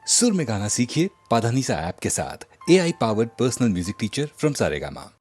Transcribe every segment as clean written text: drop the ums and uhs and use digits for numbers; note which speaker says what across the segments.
Speaker 1: सुर में गाना सीखिए पाधानीसा ऐप के साथ। AI powered personal music teacher from Saregama.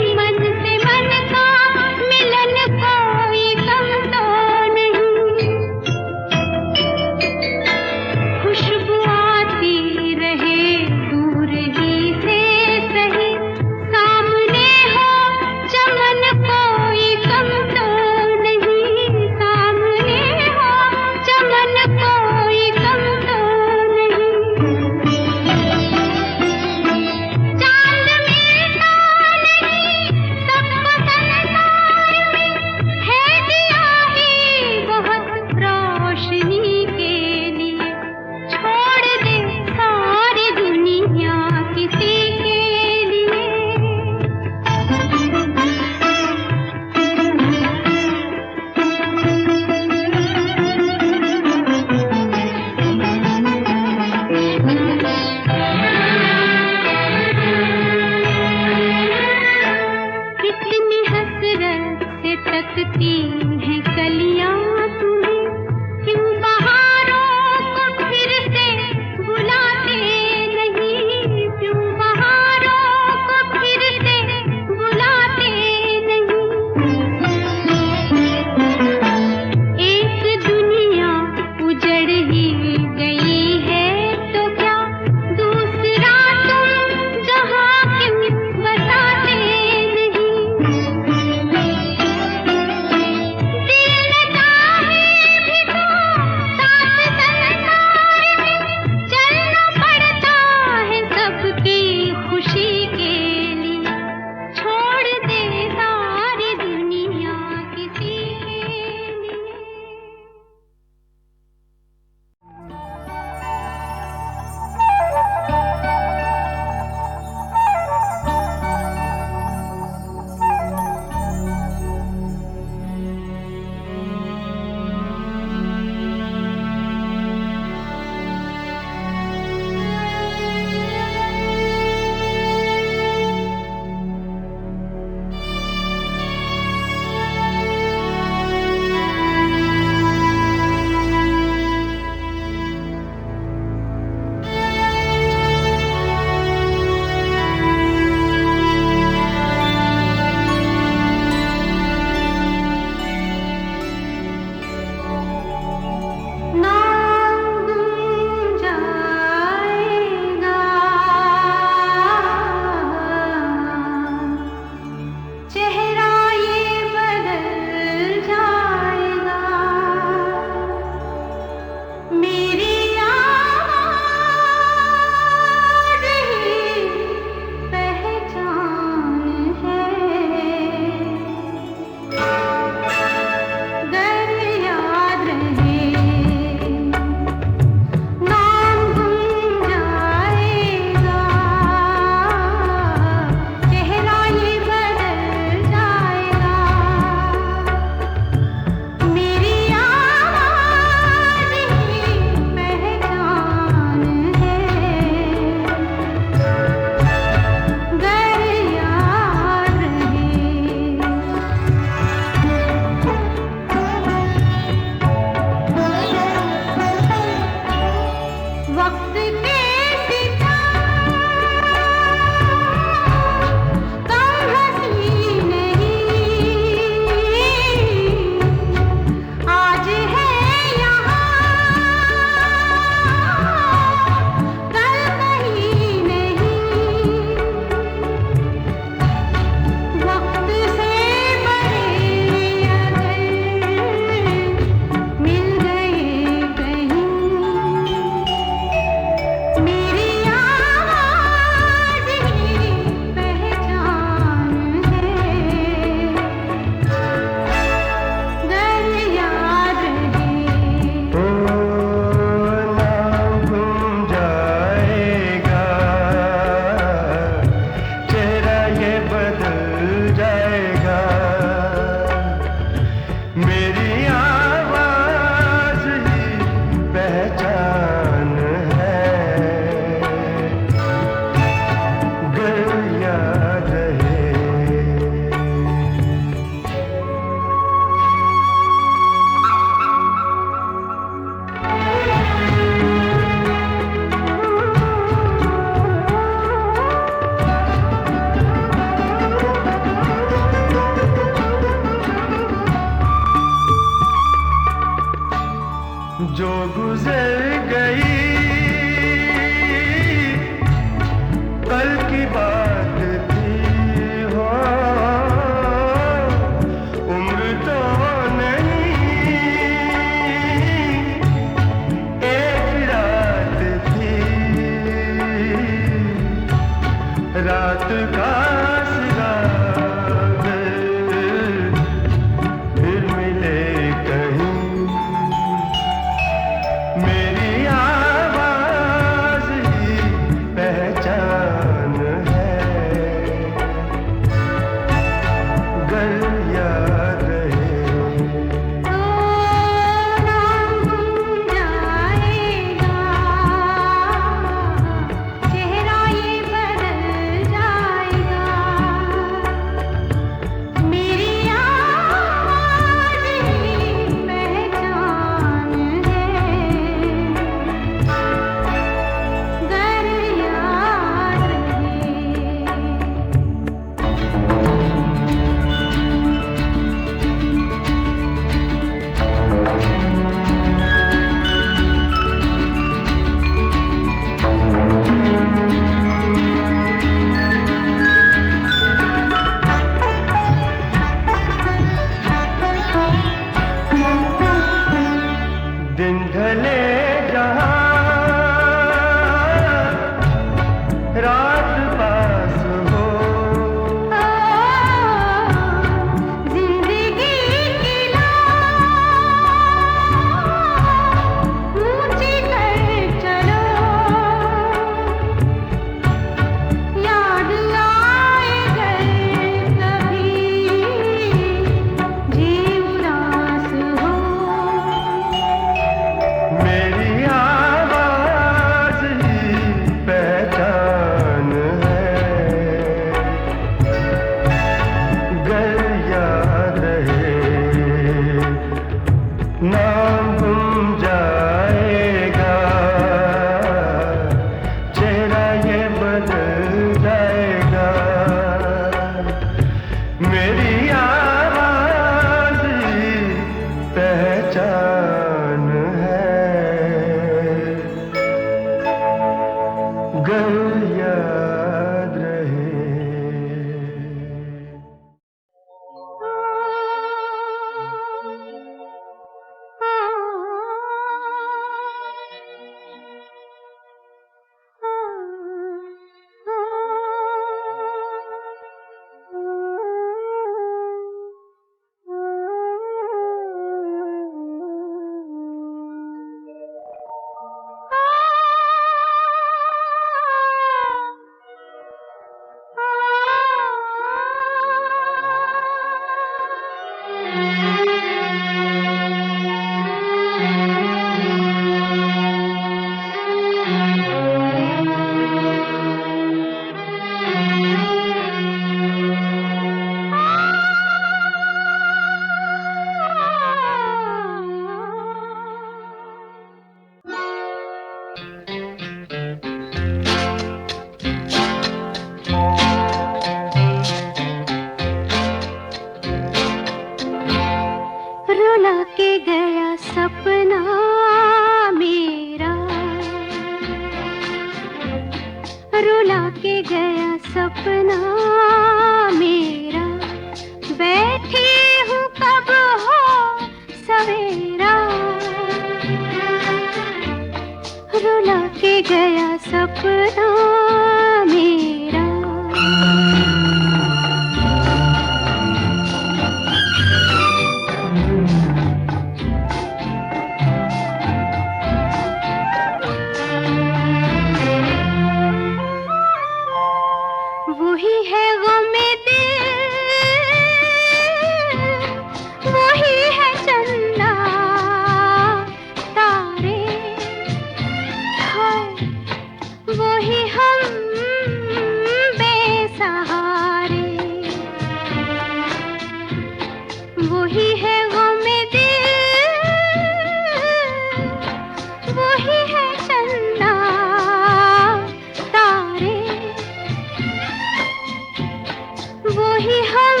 Speaker 2: वही हम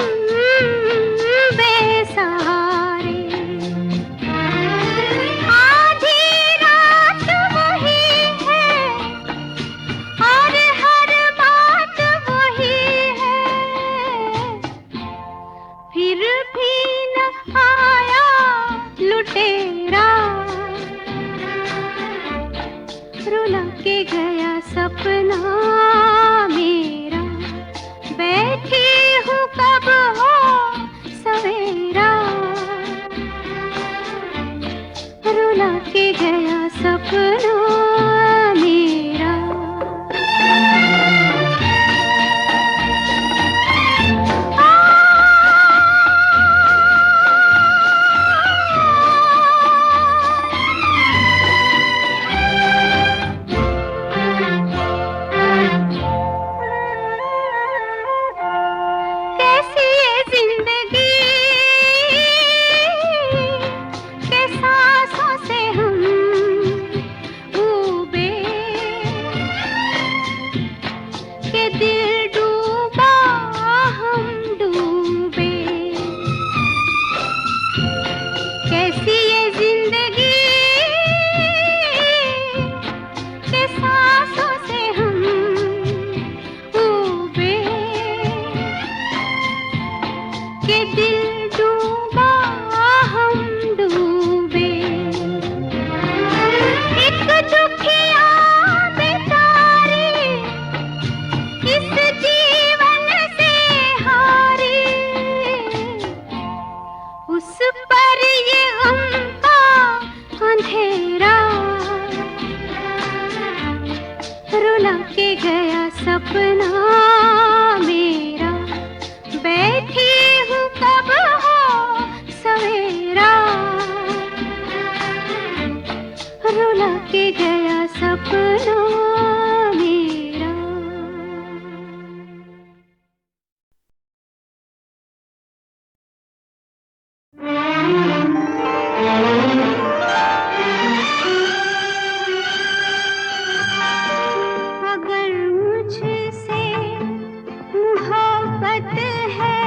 Speaker 2: बेसहारे, आधी रात वही है और हर बात वही है, फिर भी न आया लुटेरा, रुला के गया सपना मेरा, बैठी हूँ कब हो सवेरा, रुला के गया सपना मेरा। कैसी ये जिंदगी के सांसों से हम डूबे, के दिल डूबा हम डूबे, कैसी ये जिंदगी के सांसों से हम डूबे, के दिल डूबा हम डूबे, एक दुखिया बेचारी इस जीवन से हारी, उस पर ये गम का अंधेरा, रुला के गया सपना मेरा, बैठी हूँ कब हो सवेरा, रुला के गया सपना मेरा। अगर मुझसे मोहब्बत है,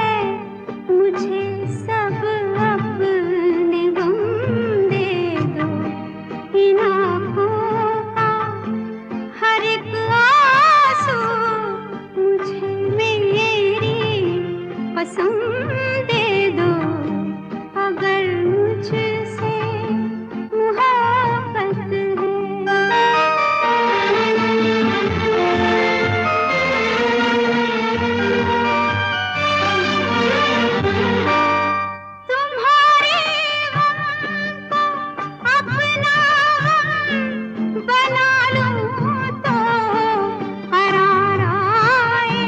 Speaker 2: मुझे सब अपने गम दे दो, इन आँखों का हर एक आंसू मुझे मेरी पसंद दे दो, अगर मुझसे मोहब्बत है। तुम्हारे गम को अपना गम बना लूं तो करार आए,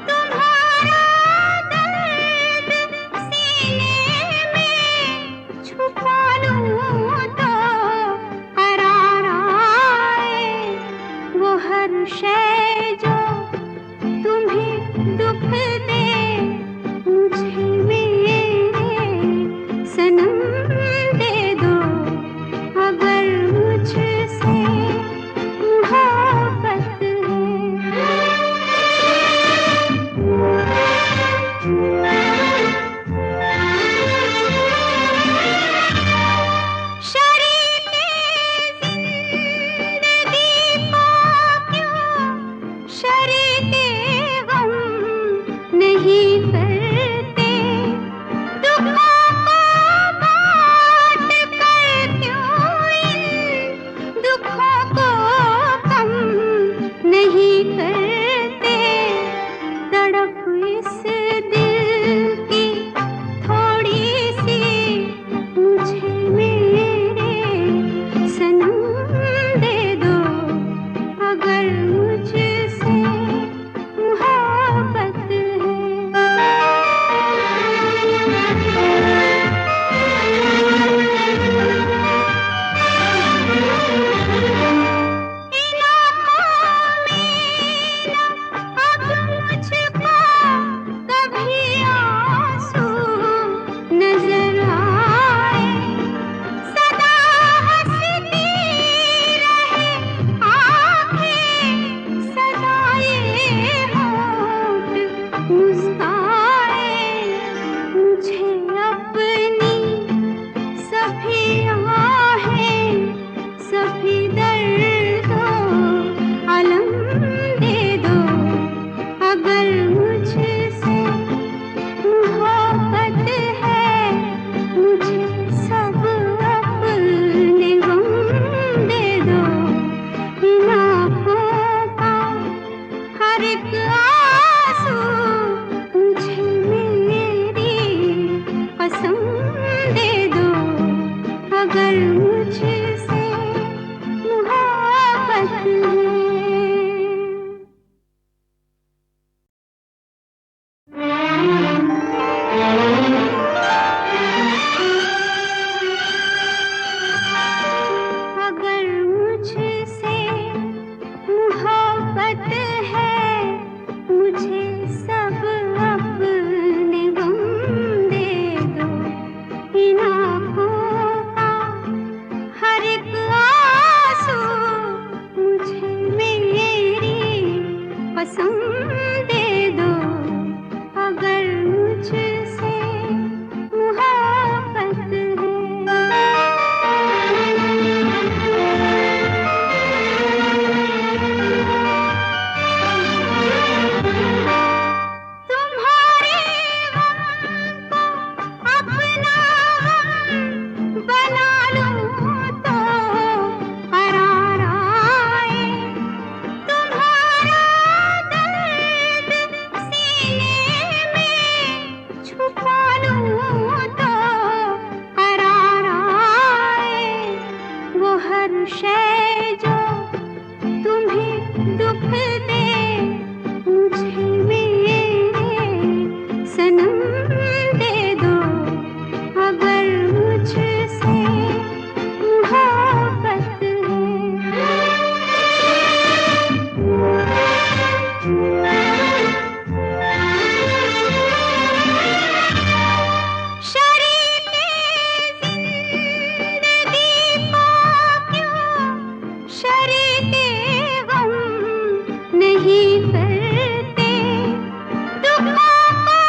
Speaker 2: तुम्हारा दर्द सीने में छुपा लूं तो करार आए, वो हर शय जो तुम्हें दुख दे, मुझे मेरे सनम दे दो, अगर मुझसे मोहब्बत है। शरीके जिंदगी को क्यों शरीके गम नहीं करते, दुखों को बांट कर क्यों इन दुखों को कम नहीं करते, तड़प इस दिल की थोड़ी सी मुझे मेरे सनम दे दो, अगर मुझसे मोहब्बत है। अगर मुझसे मोहब्बत है, मुझे सब अपने गम दे दो। इन आँखों का हर एक आंसू मुझे मेरी पसंद दे दो। अगर मुझसे मोहब्बत है। तुम्हारे गम को अपना गम बना लूं तो करार आए। तुम्हारा दर्द सीने में छुपा लूं तो करार आए। वो हर शय जो तुम्हें दुख दे, मुझे मेरे सनम दे दो। अगर मुझसे मोहब्बत है। शरीके जिंदगी को क्यों शरीके गम नहीं करते। दुखों को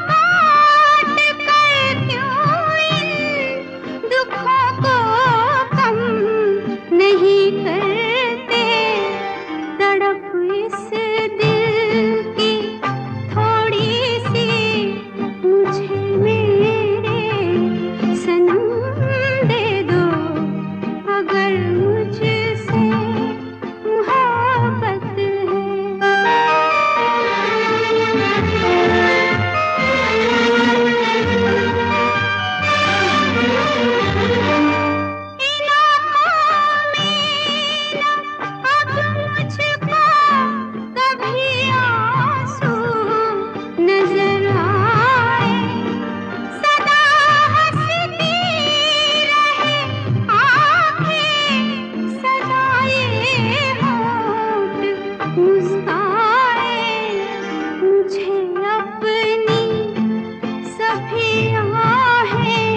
Speaker 2: बांट कर क्यों इन दुखों को कम नहीं करते। तड़प इस दिल की थोड़ी सी मुझे मेरे सनम दे दो। अगर मुझसे मोहब्बत इन आँखों में अब मुझको कभी आंसू नजर आए। सदा हंसती रहे आँखें, सदा ये होंठ मुस्काए। मुझे अपनी सभी आहें,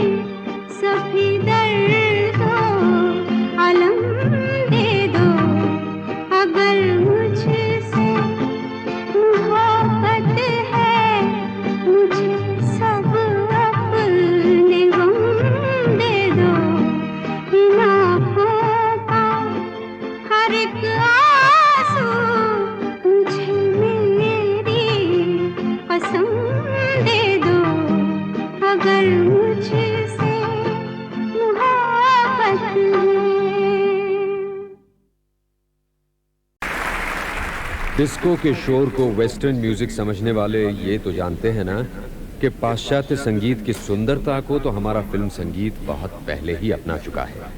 Speaker 2: सभी दर्दों अलम दे दो। अगर मुझसे मोहब्बत है, मुझे सब अपने गम दे दो। इन आँखों का हर एक आंसू मुझे मेरी पसंद दे दो। अगर मुझसे मोहब्बत है।
Speaker 3: डिस्को के शोर को वेस्टर्न म्यूजिक समझने वाले ये तो जानते हैं ना कि पाश्चात्य संगीत की सुंदरता को तो हमारा फिल्म संगीत बहुत पहले ही अपना चुका है।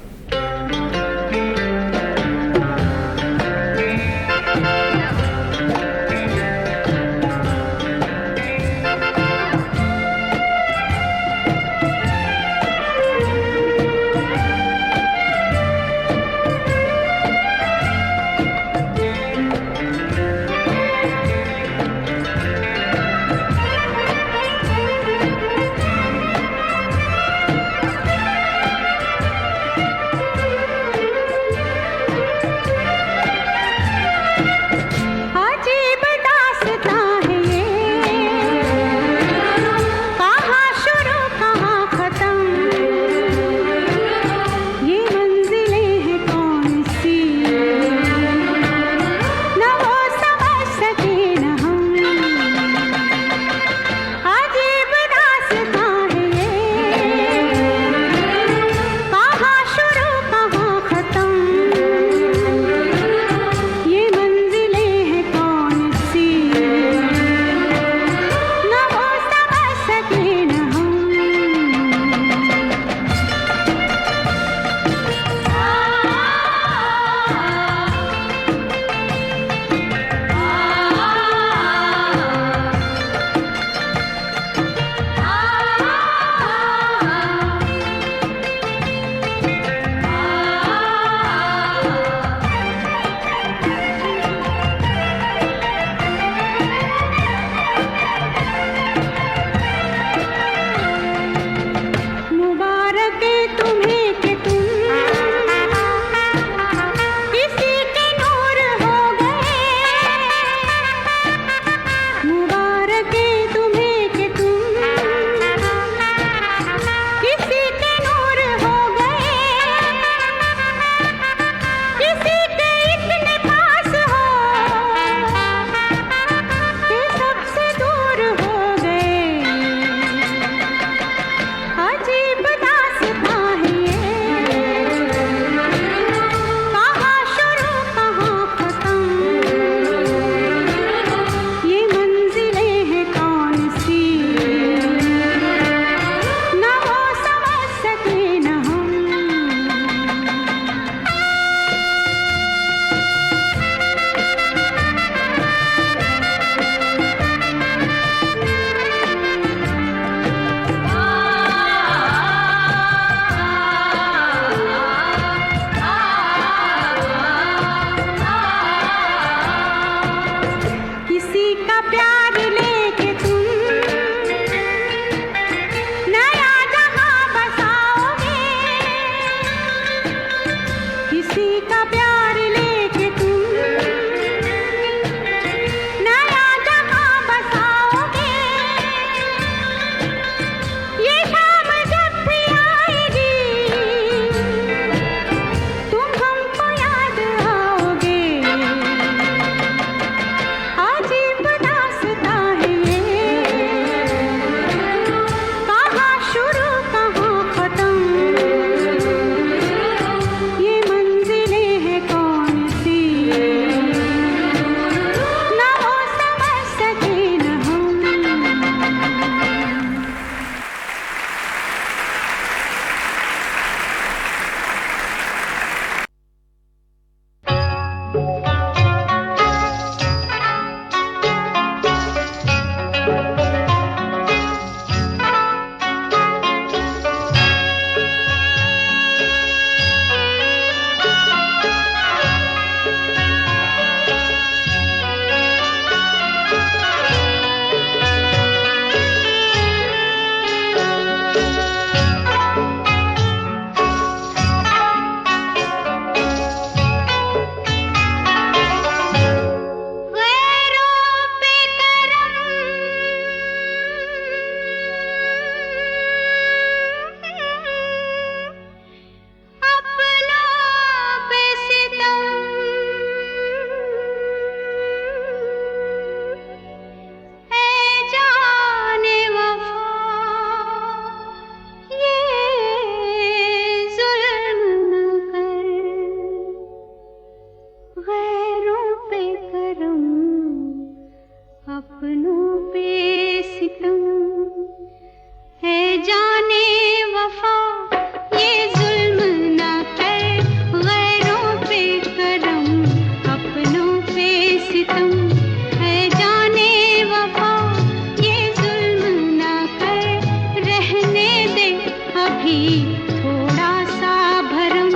Speaker 2: भी थोड़ा सा भरम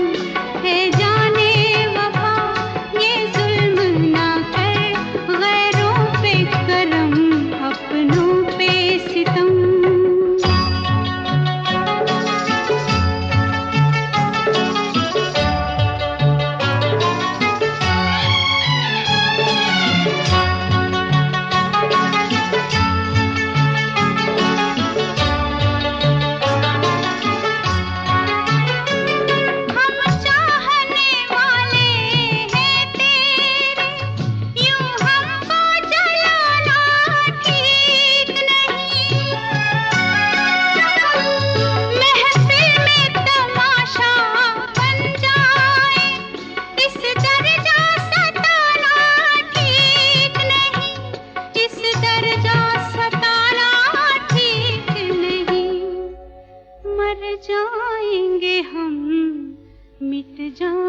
Speaker 2: है जाने वफा, ये जुल्म ना कर गैरों पे करम, अपनों पे सितम। जाएंगे हम, मिट जाएंगे।